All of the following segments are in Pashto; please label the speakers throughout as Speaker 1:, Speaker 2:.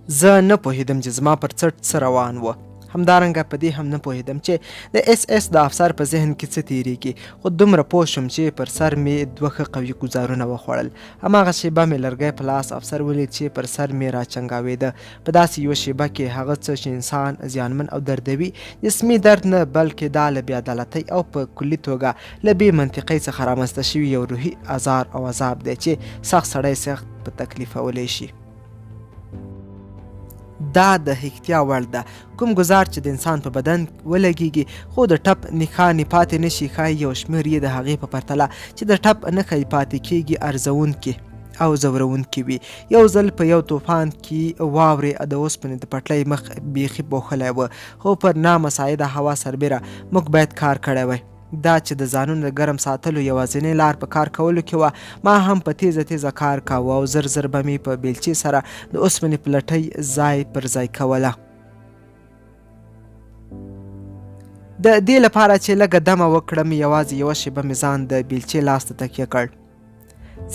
Speaker 1: زه نه پوهېدم چې زما پر څټ څه روان و. همدارنګه په دې هم نه پوهېدم چې د اس اس د افسر په ذهن کې څه تېرېږي، خو دومره پوه شوم چې پر سر مې دوه ښه قوي ګوزارونه وخوړل. هماغه شېبه مې لرګی په لاس افسر ولید چې پر سر مې راچنګاوېده. په داسې یوه شېبه کې هغه څه چې انسان زیانمن او دردوي، جسمي درد نه بلکې دا له بېعدالتۍ او په کلي توګه له بې منطقۍ څخه رامنځته شوي یو روحي ازار او عذاب دی چې سخت سړی سخت په تکلیفولی شي. دا د حقیقتیا وړ ده. کوم ګزار چې د انسان په بدن ولګیږي خو د ټپ نښانې پاتې نشي، ښایي یو شمېر یې د هغې په پرتله چې د ټپ نښه یې پاتې کیږي ارزونکې او ځورونکې وي. یو ځل په یو طوفان کې واورې د اوسپنې د پټلۍ مخ بیخي پوښلی و، خو پر نامساعده هوا سربیره موږ باید کار کړی وی. دا چې د ځانونو د ګرم ساتلو یوازینۍ لار په کار کولو کې وه، ما هم په تیزه تیزه کار کاوه او زر زر به مې په بیلچې سره د اوسپنې پلټۍ ځای پر ځای کوله. د دې لپاره چې لږه دمه وکړم، یوازې یوه شېبه مې ځان د بیلچې لاس ته تکیه کړ.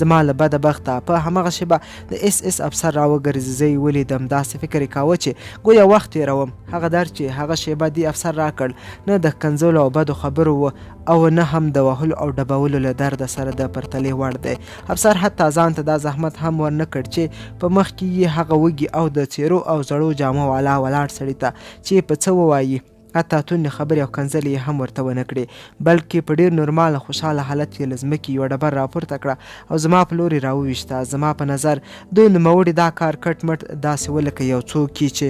Speaker 1: زما له بده بخته په همغه شېبه د اس اس افسر راوګرځي. زه یې ولیدم، داسې فکر یې کاوه چې ګویا وخت تېروم. هغه درد چې هغه شېبه دې افسر راکړ، نه د ښکنځلو او بدو خبرو و او نه هم د وهلو او ډبولو له درده سره د پرتلې وړ دی. افسر حتی ځان ته دا زحمت هم ورنه کړ چې په مخ کې یې هغه وږي او د څېرو او زړو جامو والا ولاړ سړي ته چې په څه ووایي، حتی تونې خبرې او کنځلې یې هم ورته ونه کړې، بلکې په ډېر نورمال خوشحاله حالت یې له ځمکې یوه ډبره راپورته کړه او زما په لورې راوویشته. زما په نظر دوی نوموړي دا کار کټ مټ داسې و لکه یو څوک چې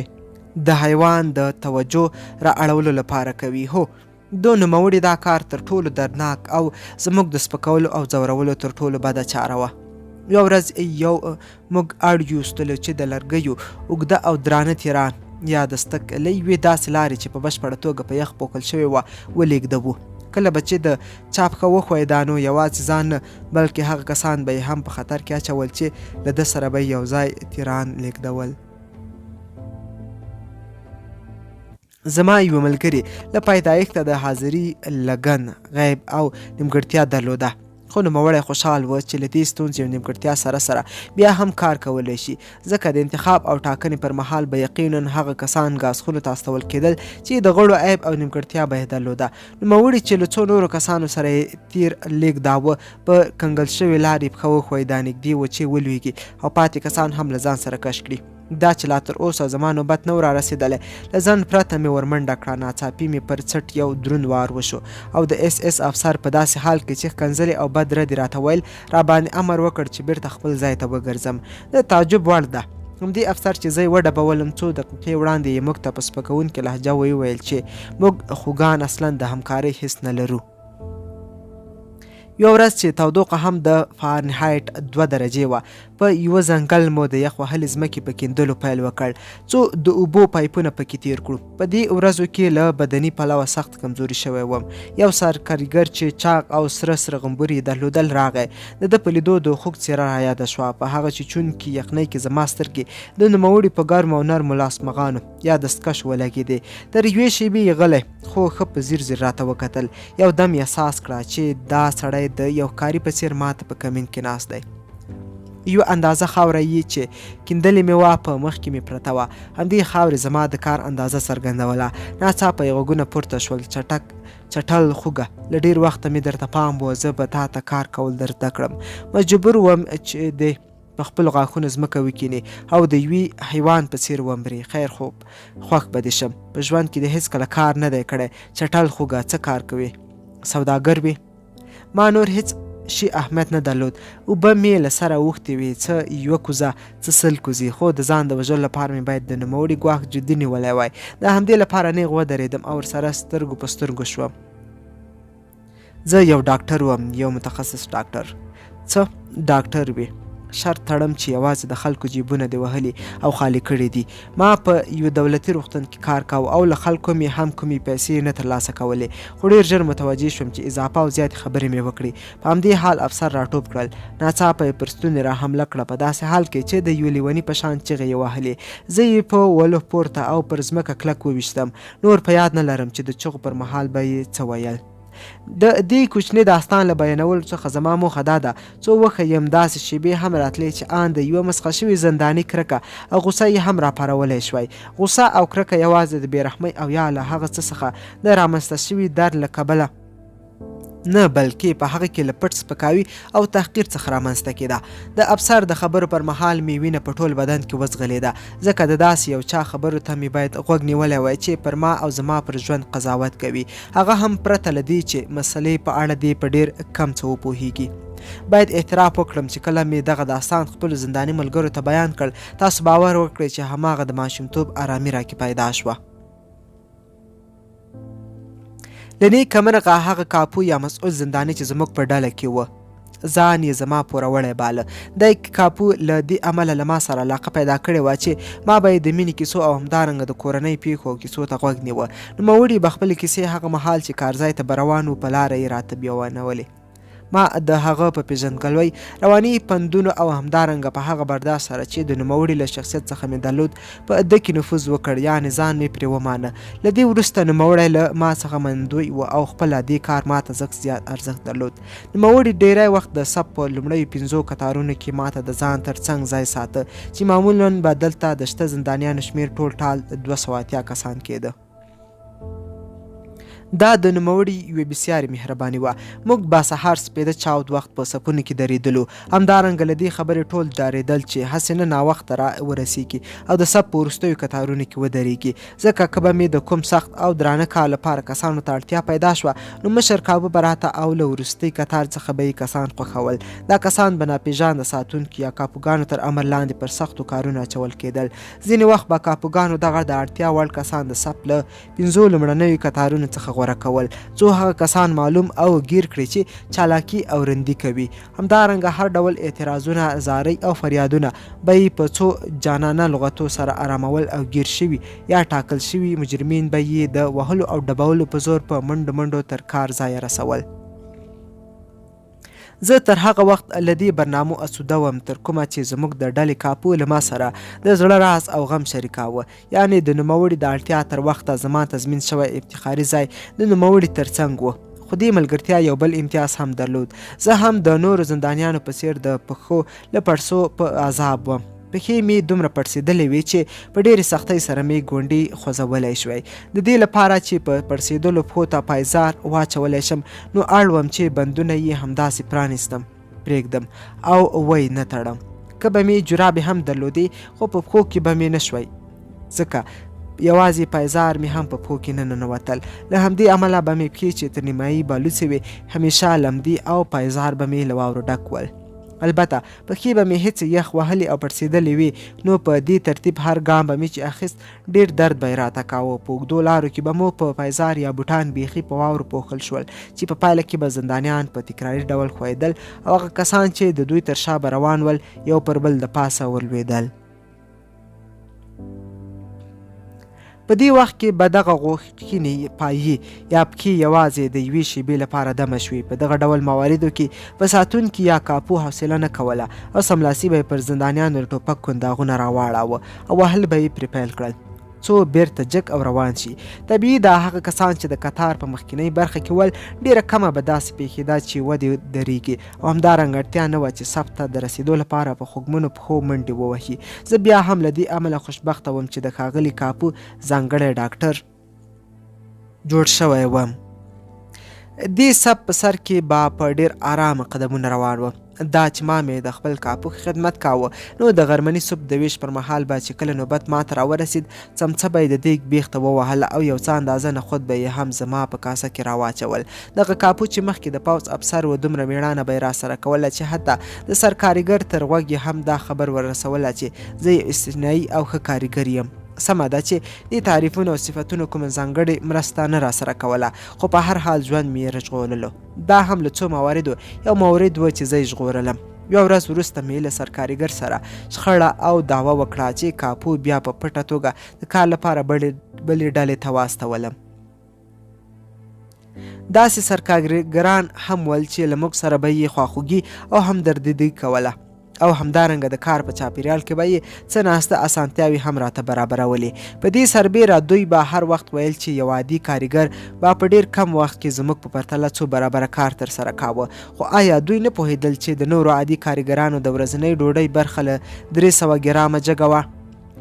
Speaker 1: د حیوان د توجه را اړولو لپاره کوي. هو، دو نوموړي دا کار تر ټولو دردناک او زموږ د سپکولو او ځورولو تر ټولو بده چاره وه. یو ورځ موږ اړ یوستلو چې د لرګیو اوږده او درانه تیران یا د سټک له یوې داسې لارې چې په بشپړه توګه په یخ پوښل شوې وه ولېږدوو. کله به چې د چاپ ښه وښویدا نو یوازې ځان نه بلکې هغه کسان به یې هم په خطر کې اچول چې له ده سره به یو ځای تیران لېږدول. زما یوه ملګري له پیدایښته د حاضري لګن، غیب او نیمګړتیا درلوده، خو نوموړی خوشحال و چې له دې ستونزې او نیمګړتیا سره سره بیا هم کار کولی شي، ځکه د انتخاب او ټاکنې پر مهال به یقینا هغه کسان ګازخونو ته استول کېدل چې د غړو عیب او نیمګړتیا به یې درلوده. نوموړي چې له څو نورو کسانو سره یې تیر لېږداوه، په کنګل شوې لارې پښه وښویدا، نږدې و چې ولویږي او پاتې کسان هم له ځان سره کش کړي. دا چې لا تر اوسه زما نوبت نه و را رسېدلی، له ځنډ پرته مې ورمنډه کړه. ناڅاپي مې پر څټ یو دروند وار وشو او د اس اس افسر په داسې حال کې چې ښکنځلې او بد ردې راته ویل راباندې امر وکړ چې بیرته خپل ځای ته وګرځم. د تعجب وړ ده، همدې افسر چې زه یې وډبولم څو دقیقې وړاندې یې موږ ته په سپکوونکې لهجه وویل چې موږ خوږان اصلا د همکارۍ حس نه لرو. یو ورځ چې تودوخه هم د فارنهایت 2 درجې وه، په یوه ځنګل مو د یخ وهلې ځمکې په کیندلو پیل وکړ، څو د اوبو پایپونه پکې تیر کړو. په دې ورځو کې له بدني پلوه سخت کمزوري شوی وم. یو سرکارګر چې چاق او سره غومبري یې درلودل راغی. د ده په لیدو د خوږ څېره رایاده شوه. په هغه چیچونکې یخنۍ کې زما سترګې د نوموړي په ګرمو او نرمو لاسمغانو یا دستکشو ولګېدې. تر یوې شېبې یې غلی خو ښه په ځیر ځیر راته وکتل. یو دم یې احساس کړه چې دا سړی د یو کاري په څېر ماته په کمین کې ناست دی. یو اندازه خاوره یې چې کیندلې مې وه په مخ کې مې پرته وه. همدې خاورې زما د کار اندازه څرګندوله. ناڅاپه یې غوږونه پورته شول. چټل خوږه، له ډېر وخته مې درته پام و، زه به تا ته کار کول در زده کړم. مجبور وم چې دی په خپلو غاښونو ځمکه وکینې او د یوې حیوان په څېر ومرې. خیر خوب، خوښ به دې شم. په ژوند کې دې هېڅکله کار نه دی کړی. چټل خوږه، څه کار کوې؟ سوداګر وې؟ ما نور هېڅ شي اهمیت نه درلود. اوبه مې له سره اوښتې وې، څه یوه کوزه څه 100 کوزې، خو د ځان د وژلو لپاره مې باید د نوموړي ګواښ جدي نیولی وای. د همدې لپاره نیغ ودرېدم او ورسره سترګو په سترګو شوم. زه یو ډاکټر وم، یو متخصص ډاکټر. څه ډاکټر وې؟ شرط تړم چې یوازې د خلکو جیبونه دې وهلي او خالي کړي دي. ما په یو دولتي روغتون کې کار کاوه او له خلکو مې هم کومې پیسې نه ترلاسه کولې، خو ډېر ژر متوجه شوم چې اضافه او زیاتې خبرې مې وکړې. په همدې حال افسر راټوپ کړل. ناڅاپه یې پر ستونې را حمله کړه، په داسې حال کې چې د یو لیوني په شان چغې یې وهلې. زه یې په ولو پورته او پر ځمکه کلک وویشتم. نور په یاد نه لرم چې د چغو پر مهال به یې څه ویل. د دې کوچني داستان له بیانولو څخه زما موخه دا ده څو وښیم داسې شیبې هم راتلې چې ان د یوه مسخه شوي زنداني کرکه او غوسه یې هم راپارولی شوی. غوسه او کرکه یوازې د بېرحمۍ او یا له هغه څه څخه د رامنځته شوي درد له کبله نه بلکې په هغه کې له پټ سپکاوي او تحقیر څخه رامنځته کېده. د افسر د خبرو پر مهال مې وینه په ټول بدن کې وځغلېده ځکه د داسې یو چا خبرو ته مې باید غوږ نیولی وای چې پر ما او زما پر ژوند قضاوت کوي، هغه هم پرته له دې چې مسلې په اړه دې په ډېر کم څه وپوهیږي. باید اعتراف وکړم چې کله مې دغه داستان خپلو زنداني ملګرو ته بیان کړ تاسو باور وکړئ چې هماغه د ماشومتوب ارامي راکې پیدا شوه. له نیکه مرغه هغه کاپو یا مسؤل زنداني چې زموږ په ډله کې و ځان یې زما پوروړی باله. دی کاپو له دې امله له ما سره علاقه پیدا کړې وه چې ما به یې د مینې کیسو او همدارنګه د کورنۍ پیښو او کیسو ته غوږ نیوه. نوموړي به خپلې کیسې هغه مهال چې کارځای ته به روان و په لاره یې راته بیانولې. ما د هغه په پیژندګلوۍ رواني پندونو او همدارنګه په هغه برداشت سره چې د نوموړي له شخصیت څخه مې درلود په ده کې نفوذ وکړ، یعنې ځان مې پرې ومانه. له دې وروسته نوموړی له ما څخه منندوی و او خپله دې کار ما ته زیات ارزښت درلود. نوموړي ډیری وخت د صف په لومړیو 5 کتارونو کې ما ته د ځان تر څنګ ځای ساته چې معمولا به دلته د شته زندانیانو شمېر ټول ټال 280 کسان کېده. دا د نوموړي یوې بسیارې مهرباني وه. موږ با سهار سپېده چاود وخت په صفونو کې درېدلو، همدارنګه له دې خبرې ټول ډارېدل چې هسې نه ناوخته را ورسیږي او د صف په وروستیو کتارونو کې ودرېږي، ځکه که به مې د کوم سخت او درانه کار لپاره کسانو ته اړتیا پیدا شوه نو مشر کابه به راته او له وروستي کتار څخه به یې کسان خوښول. دا کسان به ناپېژانده ساتونکي یا کاپوګانو تر امر لاندې پر سختو کارونو اچول کېدل. ځینې وخت به کاپوګانو دغه د اړتیا وړ کسان د صف له 5 لومړنیو کتارونو څخه غوره کول څو هغه کسان معلوم او ګیر کړي چې چالاکي او رندي کوي. همدارنګه هر ډول اعتراضونه، زارۍ او فریادونه به یې په څو جانانه لغتو سره آرامول او ګیر شوي یا ټاکل شوي مجرمین به یې د وهلو او ډبولو په زور په منډو منډو تر کار ځایه رسول. زه تر هغه وخت له دې برنامو اسوده وم تر کومه چې زموږ د ډلې کاپو له ما سره د زړه راز او غم شریکاوه، یعنې د نوموړي د اړتیا تر وخته زما تضمین شوی افتخاري ځای د نوموړي تر څنګ و. خو دې ملګرتیا یو بل امتیاز هم درلود. زه هم د نورو زندانیانو په څیر د پښو له پړسو په عذاب وم. پښې مې دومره پړسېدلې وې چې په ډېرې سختۍ سره مې ګونډې خوځولی شوی. د دې لپاره چې په پړسېدلو پښو ته پایزار واچولی شم نو اړ وم چې بندونه یې همداسې پرانیستم، پرېږدم او وی نه تړم. که به مې جرابې هم درلودې خو په پښو کې به مې نه شوی، ځکه یوازې پایزار مې هم په پښو کې نه ننوتل. له همدې امله به مې پښې چې تر نیمایي بلوڅې وې همیشه لمدي او پایزار به مې له واورو ډک ول. البته پښې به مې هېڅ یخ وهلې او پړسېدلې وې نو په دې ترتیب هر ګام به مې چې اخیست ډېر درد به یې راته کاوه. په اوږدو لارو کې به مو په پایزار یا بوټان بیخي په واورو پوښل شول چې په پایله کې به زندانیان په تکراري ډول ښویېدل او هغه کسان چې د دوی تر شا به روان ول یو پر بل د پاسه ورلوېدل. په دې وخت کې به دغه غوښتنې پایې یا پښې یوازې د یوې شېبې لپاره دمه شوې. په دغه ډول مواردو کې به ساتونکي یا کاپو حوصله نه کوله او سملاسي به یې پر زندانیانو د ټوپک کنداغونه راواړاوه او وهل به یې پرې پیل کړل څو بیرته جګ او روان شي. طبیعي دا هغه کسان چې د کتار په مخکینۍ برخه کې ول ډېره کمه به داسې پیښېده چې ودې درېږي او همدارنګه اړتیا نه وه چې صف ته د رسېدو لپاره په خوږمنو پښو منډې ووهي. زه بیا هم له دې امله خوشبخته وم چې د ښاغلي کاپو ځانګړی ډاکټر جوړ شوی وم. دې صف په سر کې به په ډېر آرامه قدمونه روان وم. دا چې ما مې د خپل کاپو خدمت کاوه نو د غرمني سوپ د ویش پر مهال به چې کله نوبت ما ته راورسید څمڅه به یې د دیګ بیخ ته ووهله او یو څه اندازه نخود به یې هم زما په کاسه کې راواچول. دغه کاپو چې مخکې د پوځ افسر و دومره مېړانه به یې راسره کوله چې حتی د سرکاریګر تر غوږ یې هم دا خبر وررسوله چې زه یو استثنایي او ښه کاریګر یم. سمه ده چې دې تعریفونو او صفتونو کومه ځانګړې مرسته نه راسره کوله خو په هر حال ژوند مې یې ژغورلو. دا هم له څو مواردو یو مورد و چې زه یې ژغورلم. یوه ورځ وروسته مې له سرکاریګر سره شخړه او دعوه وکړه چې کاپو بیا په پټه توګه د کار لپاره بلې ډلې ته واستولم. داسې سرکاریګران هم ول چې له موږ سره به یې خواخوږي او همدردي کوله. او همدارنګه د کار په چاپیریال کې به یې څه ناسته اسانتیاوې هم راته برابرولې. په دې سربیره دوی به هر وخت ویل چې یو عادي کارګر به په ډیر کم وخت کې زموږ په پرتله څو برابره کار ترسره کاوه. خو آیا دوی نه پوهېدل چې د نورو عادي کارګرانو د ورځنۍ ډوډۍ برخه له 300 ګرامه جګه وه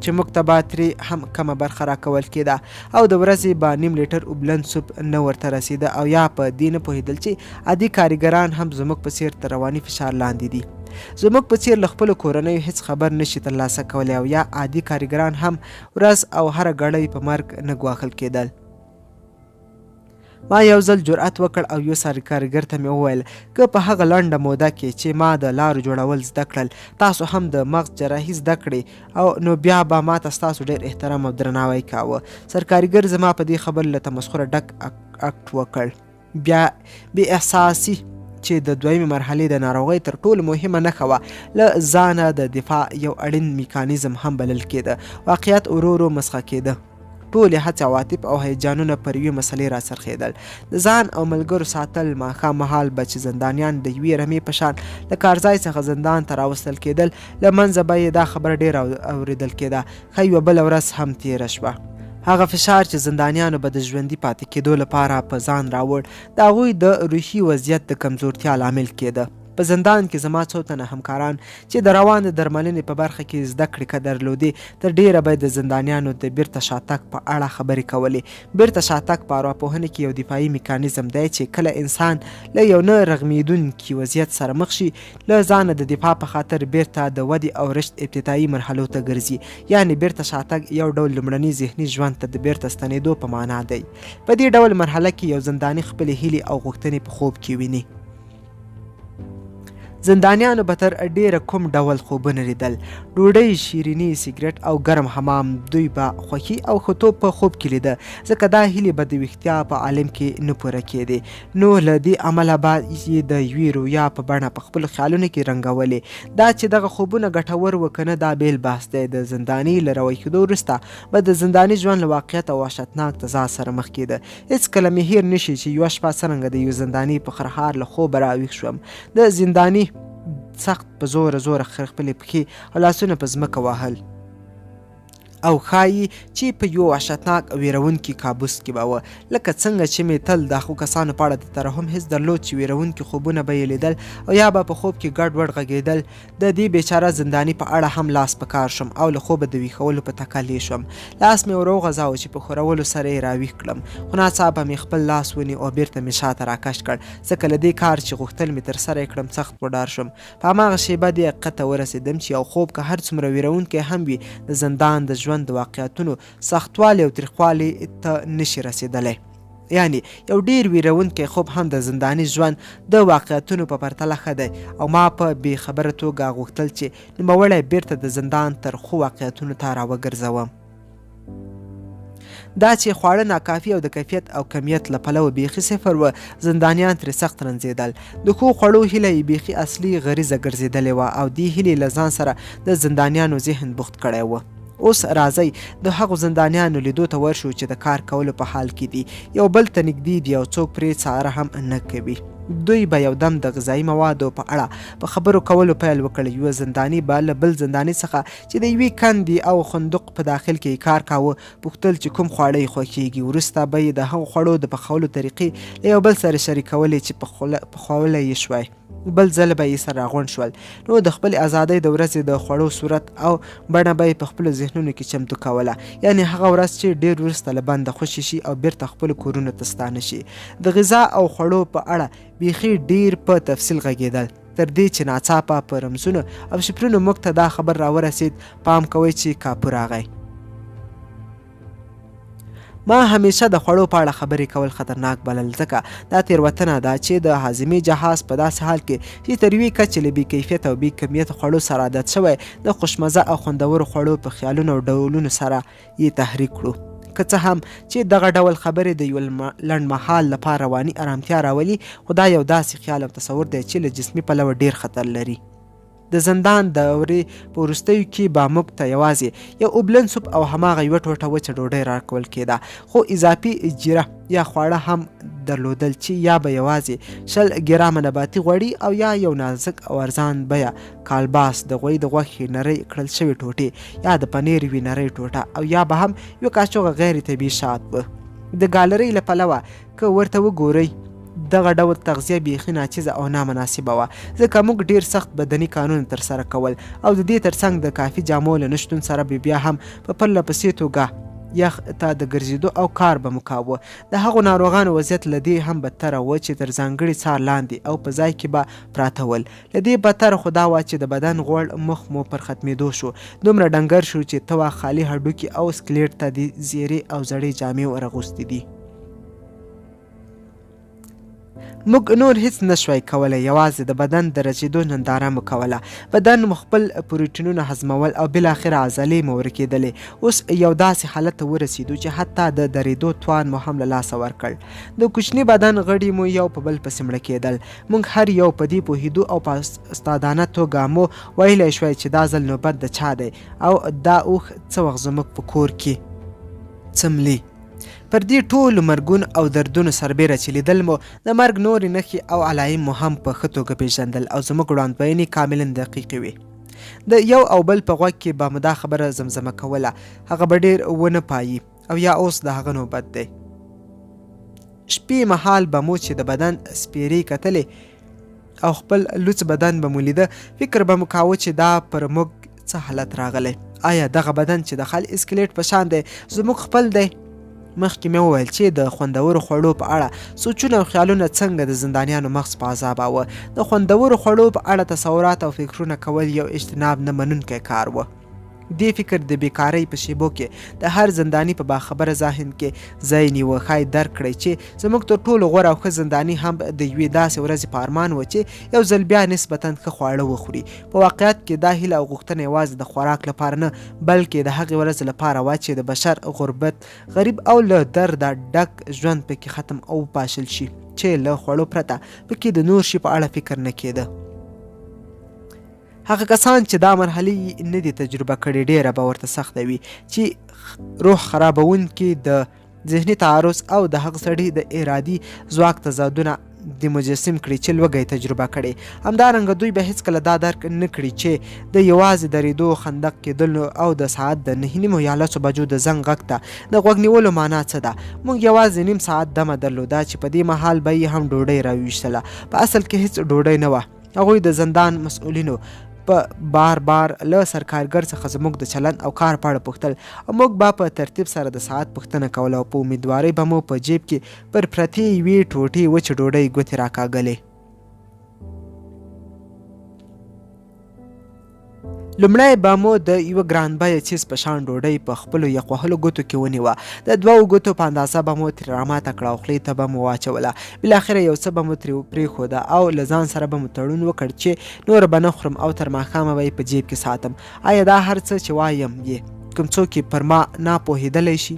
Speaker 1: چې موږ ته به ترې هم کمه برخه راکول کېده او د ورځې به 1.5 لیټر اوبلن سوپ نه ورته رسېده او یا په دې نه پوهېدل چې عادي کارګران هم زموږ په څېر تر رواني فشار لاندې دي. زموږ په څېر له خپلو کورنیو هیڅ خبر نشي ترلاسه کولی او یا عادي کارګران هم ورځ او هره ګړۍ په مرګ نه ګواښل کېدل. ما یو ځل جرأت وکړ او یو کارګر ته مې وویل که په هغه لنډه موده کې چې ما د لارو جوړول زده کړل تاسو هم د مغز جراحي زده کړې او نو بیا به ما ته ستاسو ډېر احترام او درناوی کاوه. سرکارګر زما په دې خبر له تمسخره ډک اکټ وکړ. بیا بې احساسي چې د دویمې مرحلې د ناروغۍ تر ټولو مهمه نښه وه له ځانه د دفاع یو اړین میکانیزم هم بلل کېده. واقعیت ورو ورو مسخه کېده. ټولې هڅې عواطف او هیجانونه پر یوې مسلې راڅرخېدل. د ځان او ملګرو ساتل ماښام مهال به چې زندانیان د یوې رمې په شان له کارځای څخه زندان ته راوستل کېدل له منځه به یې دا خبره ډېره اورېدل کېده. ښه یوه بله ورځ هم تېره شوه. هغه فشار چې زندانیانو به د ژوندي پاتې کېدو لپاره په ځان راوړ د هغوی د روحي وضعیت د کمزورتیا لامل کېده. په زندان کې زما څو تنه همکاران چې د روان درملنې په برخه کې زده کړې که درلودې تر ډېره به د زندانیانو د بیرته شاتګ په اړه خبرې کولې. بیرته شاتګ په ارواپوهنه کې یو دفاعي میکانیزم دی چې کله انسان له یو نه رغمېدونکي وضعیت سره مخ شي له ځانه د دفاع په خاطر بیرته د ودې او رشد ابتدایي مرحلو ته ګرځي. یعنې بیرته شاتګ یو ډول لومړني ذهني ژوند ته د بیرته ستنېدو په معنا دی. په دې ډول مرحله کې یو زنداني خپلې هیلې او غوښتنې په خوب کې ویني. زندانیانو به تر ډیره کوم ډول خوبونه لیدل؟ ډوډۍ، شیریني، سیګرټ او ګرم حمام. دوی به خوښي او ښهتوب په خوب کې لیده ځکه دا هیلې به د ویښتیا په عالم کې نه پوره کېدې. نو له دې عمله به یې د یوې رویا په بڼه په خپلو خیالونو کې رنګولې. دا چې دغه خوبونه ګټور و که نه دا بیل بحث دی. د زنداني له روی کېدو وروسته به د زنداني ژوند له واقعیت او وحشتناک تضاد سره مخ کېده. هېڅکله مې هیر نشي چې یوه شپه څرنګه د یو زنداني په خرهار له خوبه راویښ شوم. د زنداني سخت په زوره خپلې پښې او لاسونه په ځمکه وهل او ښایي چې په یو وحشتناک او ویرونکي کابوس کې به وه. لکه څنګه چې مې تل د هغو کسانو په اړه د ترحم حس درلود چې ویرونکي خوبونه به یې لیدل او یا به په خوب کې ګډ وډ غږېدل. د دې بیچاره زنداني په اړه هم لاس په کار شم او له خوبه د ویښولو په تکل شوم. لاس مې ور وغځاوه چې په ښورولو سره یې راویښ کړم. خو ناڅاپه مې خپل لاس ونیو او بیرته مې شاته راکش کړ ځکه له دې کار چې غوښتل مې ترسره یې کړم سخت وډار شوم. په هماغه شیبه دې حقیقت ته ورسېدم چې یو خوب که هر څومره ویرونکی هم وي د زندان د ژوند د واقعیتونو سختوالی او تریخوالی ته نشي رسېدلی. یعنی یو ډیر ویرونکی خوب هم د زنداني ژوند د واقعیتونو په پرتله ښه دی او ما په بې خبره توګه غوښتل چې نوموړی بیرته د زندان ترخو واقعیتونو ته راوګرځوم. دا چې خواړه ناکافي او د کیفیت او کمیت له پلوه بیخي صفر و، زندانیان ترې سخت رنځېدل. د ښو خوړو هیله یې بیخي اصلي غریزه ګرځېدلې وه او دې هیلې له ځان سره د زندانیانو ذهن بوخت کړی و. اوس راځئ د هغو زندانیانو لیدو ته ورشو چې د کار کولو په حال کې دي. یو بل ته نږدې دي او څوک پرې څاره هم نه کوي. دوی به یو دم د غذایي موادو په اړه په خبرو کولو پیل وکړ. یوه زنداني به له بل زنداني څخه چې د یوې کندې او خندق په داخل کې کار کاوه پوښتل چې کوم خواړه یې خوښیږي. وروسته به یې د هغو خوړو د پخولو طریقې له یو بل سره شریکولې چې پخولی یې شوی. بل ځل به یې سره راغونډ شول. نو د خپل ازادۍ د ورځې د خوړو صورت او بڼه به یې په خپلو ذهنونو کې چمتو کوله. یعنې هغه ورځ چې ډېر وروسته له بنده خوشي شي او بیرته خپلو کورونو ته ستانه شي. د غذا او خوړو په اړه بیخي ډیر په تفصیل غږېدل تر دې چې ناڅاپه په رمزونو او شفرونو موږ ته دا خبر راورسید پام کوئ چې کاپور راغی. ما همیشه د خوړو په اړه خبرې کول خطرناک بلل ځکه دا تېروتنه ده چې د هاضمې جهاز په داسې حال کې چې تر یوې کچې له بې کیفیت او بې کمیت خوړو سره عادت شوی د خوشمزه او خوندورو خوړو په خیالونو او ډولونو سره یې تحریک کړو. که څه هم چې دغه ډول خبرې د یو لنډمهال لپاره رواني ارامتیا راولي، خو دا یو داسې خیال او تصور دی چې له جسمي پلوه ډیر خطر لري. د زندان د دورې په وروستیو کې به موږ ته یوازې یو اوبلن سوپ او هماغه یوه ټوټه وچه ډوډۍ راکول کېده، خو اضافي جیره یا خواړه هم درلودل چې یا به یوازې 20 ګرامه نباتي غوړي او یا یو نازک او ارزان بیه کالباس د غوی د غوښې نرۍ کړل شوې ټوټې یا د پنیر یوې نرۍ ټوټه او یا به هم یو کاچوغه غیر طبیعي شات و. د ګالرۍ له پلوه که ورته وګورئ دغه ډول تغذیه بیخي ناچیزه او نامناسبه وه، ځکه موږ ډیر سخت بدني کارونه ترسره کول او د دې ترڅنګ د کافي جامو له نشتون سره بیا هم په پرله پسې توګه یخ ته د ګرځېدو او کار به مو کاوه. د هغو ناروغانو وضعیت له دې هم بدتره و چې تر ځانګړي څار لاندې او په ځای کې به پراته ول. له دې بدتره خو دا وه چې د بدن غوړ مخ مو پر ختمېدو شو، دومره ډنګر شو چې ته خالي هډوکي او سکلیټ ته د زیرې او زړې جامې ورغوستې دي. موږ نور هیڅ نشوای کولی، یوازې د بدن د رچېدو ننداره مو کوله. بدن مو خپل پروټینونه هضمول او بالاخره عضلې مو ورکېدلې. اوس یو داسې حالت ته ورسېدو چې حتی د درېدو توان مو هم له لاسه ورکړ. د کوچني بدن غړي مو یو په بل پسې مړه کېدل. موږ هر یو په دې پوهېدو او په استادانه توګه مو ویلی شوی چې دا ځل نوبت د چا دی او دا اوښ څه وخت زموږ په کور کې څملي. پر دې ټولو مرګونو او دردونو سربیره چې لیدل مو د مرګ نورې نښې او علایم مو هم په ښه توګه پېژندل او زموږ وړاندوینې کاملا دقیقې وې. د یو او بل په غوږ کې به مو دا خبره زمزمه کوله، هغه به ډېر ونه پایي او یا اوس د هغه نوبت دی. شپې مهال به مو چې د بدن سپیرې کتلې او خپل لوڅ بدن به مو لیده، فکر به مو کاوه چې دا پر موږ څه حالت راغلی. آیا دغه بدن چې د خل اسکلیټ په شان دی زموږ خپل دی؟ مخکې مې وویل چې د خوندورو خوړو په اړه سوچونه او خیالونه څنګه د زندانیانو مغز په عذاباوه. د خوندورو خوړو په اړه تصورات او فکرونه کول یو اجتناب نه منونکی کار و. دې فکر د بیکارۍ په شیبو کې د هر زنداني په باخبره ذهن کې ځای نیوه. ښایي درک کړئ چې زموږ تر ټولو غوره او ښه زنداني هم د یوې داسې ورځې په ارمان و چې یو ځل بیا نسبتا ښه خواړه وخوري. په واقعیت کې دا هیله او غوښتنه یوازې د خوراک لپاره نه بلکې د هغې ورځې لپاره وه چې د بشر غربت، غریب او له درده ډک ژوند پکې ختم او پاشل شي، چې له خوړو پرته پکې د نور شي په اړه فکر نه کېده. هغه کسان چې دا مرحلې نه دي تجربه کړې ډېره به ورته سخته وي چې روح خرابونکي د ذهني تعارض او د هغه سړي د ارادي ځواک تضادونه د مجسم کړي چې لوږی تجربه کړي. همدارنګه دوی به هیڅکله دا درک نه کړي چې د یوازې درېدو، خندق کېدلو او د ساعت د 9:30 یا 10 بجو د زنګ غږ ته د غوږ نیولو معنا څه ده. موږ یوازې نیم ساعت دمه درلوده چې په دې مهال به یې هم ډوډۍ راویشتله. په اصل کې هیڅ ډوډۍ نه وه. هغوی د زندان مسؤلینو په بار له سرکارګر څخه زموږ د چلن او کار په اړه پوښتل او موږ به په ترتیب سره د ساعت پوښتنه کوله او په امیدوارۍ به مو په جیب کې پر پرتې یوې ټوټې وچې ډوډۍ ګوتې راکاږلې. لومړی به مو د یوه ګران بیه څیز په شان ډوډۍ په خپلو یخ وهلو ګوتو کې ونیوه. د 2 ګوتو په اندازه به مو ترې راماته کړه او خولې ته به مو واچوله. بالاخره یو څه به مو ترې پرېښوده او له ځان سره به مو تړون وکړ چې نور به نه خورم او تر ماښامه به یې په جیب کې ساتم. آیا دا هر څه چې وایم یې کوم څوک یې پر ما ناپوهېدلی شي؟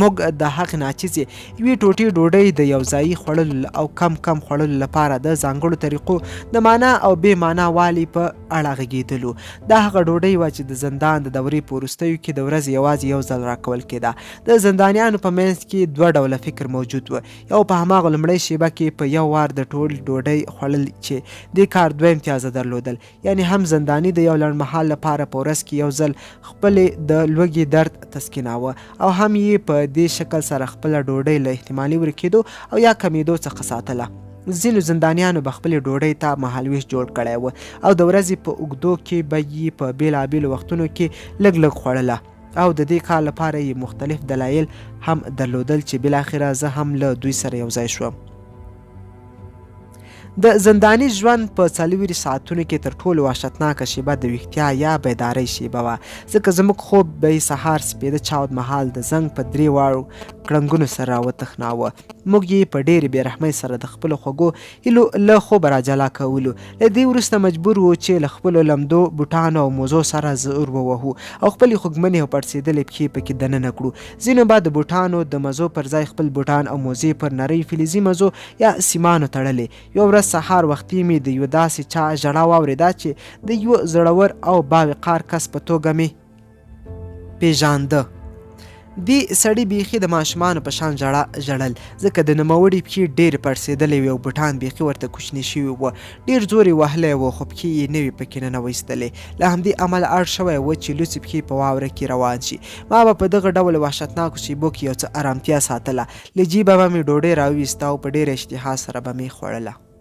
Speaker 1: موږ د هغې ناچیزې یوې ټوټې ډوډۍ د یو ځایي خوړلو او کم خوړلو لپاره د ځانګړو طریقو د معنا او بې معنا والي په اړه غږېدلو. دا هغه ډوډۍ وه چې د زندان د دورې په وروستیو کې د ورځې یوازې یو ځل راکول کېده. د زندانیانو په منځ کې 2 ډوله فکر موجود و. یو په هماغه لومړۍ شیبه کې په یو وار د ټول ډوډۍ خوړل چې دې کار 2 امتیازه درلودل، یعنی هم زنداني د یو لنډمهال لپاره په ورځ کې یو ځل خپلې د لوږې درد تسکیناوه او هم یې په دې شکل سره خپله ډوډۍ له احتمالي ورکېدو او یا کمیدو څخه ساتله. ځینو زندانیانو به خپلې ډوډۍ ته مهالویش جوړ کړی و او د ورځې په اوږدو کې به یې په بېلابېلو وختونو کې لږ خوړله او د دې کار لپاره یې مختلف دلایل هم درلودل چې بالاخره زه هم له دوی سره یو ځای شوم. د زنداني ژوند په 4 ساعتونو کې تر ټولو وحشتناکه شیبه د ویښتیا یا بیدارۍ شیبه وه، ځکه زموږ خوب به یې سهار سپېده چاود مهال د زنګ په 3 واړو کړنګونو سره وتخناوه. موږ یې په ډېرې بېرحمۍ سره د خپلو خوږو هیلو له خوبه راجلا کولو. له دې وروسته مجبور وو چې له خپلو لمدو بوټانو او موزو سره زور ووهو او خپلې خوږمنې او پړسېدلې پښې پکې دننه کړو. ځینو به د بوټانو د مزو پر ځای خپل بوټان او موزې پر نرۍ فلزي مزو یا سیمانو تړلې. یوه ورځ سهار وختي مې د یوه داسې چا ژړا واورېده چې د یوه زړور او باوقار کس په توګه مې پیژانده. دې سړي بیخي د ماشومانو په شان ژړل، ځکه د نوموړي پښې ډېرې پړسېدلې وې او بوټان بیخي ورته کوچني شوي وو. ډېر زور یې وهلی و خو پښې یې نه وې پکې ننویستلې. له همدې امله اړ شوی و چې لوڅې پښې په واوره کې روان شي. ما به په دغه ډول وحشتناکو شیبو کې یو څه ارامتیا ساتله. له جیبه به مې ډوډۍ راوویسته او په ډېره اشتها سره به مې خوړله.